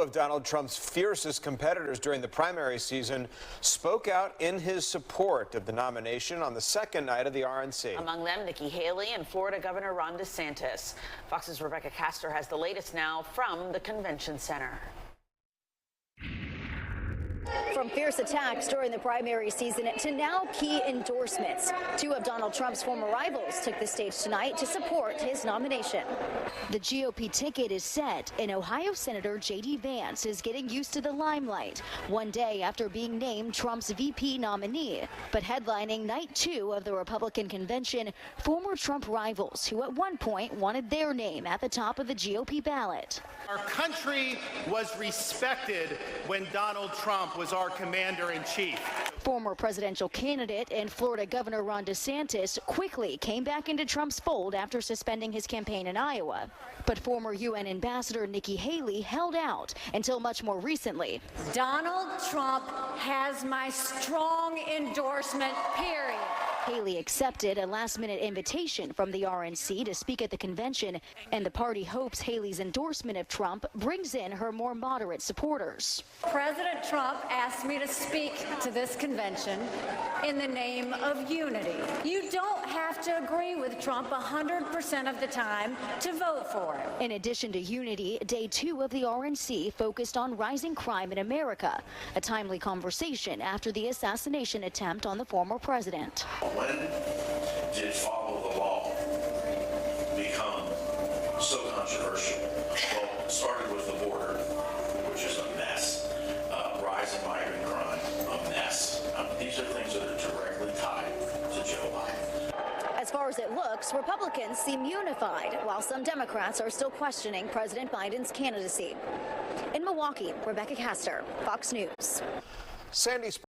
of Donald Trump's fiercest competitors during the primary season spoke out in his support of the nomination on the second night of the RNC. Among them, Nikki Haley and Florida Governor Ron Desantis. Fox's Rebecca Castor has the latest now from the convention center. From fierce attacks during the primary season to now key endorsements, two of Donald Trump's former rivals took the stage tonight to support his nomination. The GOP ticket is set, and Ohio Senator J.D. Vance is getting used to the limelight one day after being named Trump's VP nominee. But headlining night 2 of the Republican convention, former Trump rivals who at one point wanted their name at the top of the GOP ballot. Our country was respected when Donald Trump was our commander-in-chief. Former presidential candidate and Florida Governor Ron Desantis quickly came back into Trump's fold after suspending his campaign in Iowa. But former UN Ambassador Nikki Haley held out until much more recently. Donald Trump has my strong endorsement, period. Haley accepted a last-minute invitation from the RNC to speak at the convention, and the party hopes Haley's endorsement of Trump brings in her more moderate supporters. President Trump asked me to speak to this convention in the name of unity. You don't have to agree with Trump 100% of the time to vote for him. In addition to unity, day 2 of the RNC focused on rising crime in America, a timely conversation after the assassination attempt on the former president. When did follow the law become so controversial? Well, it started with the border, which is a mess. Rising migrant crime, a mess. These are things that are directly tied to Joe Biden. As far as it looks, Republicans seem unified, while some Democrats are still questioning President Biden's candidacy. In Milwaukee, Rebecca Castor, Fox News. Sandy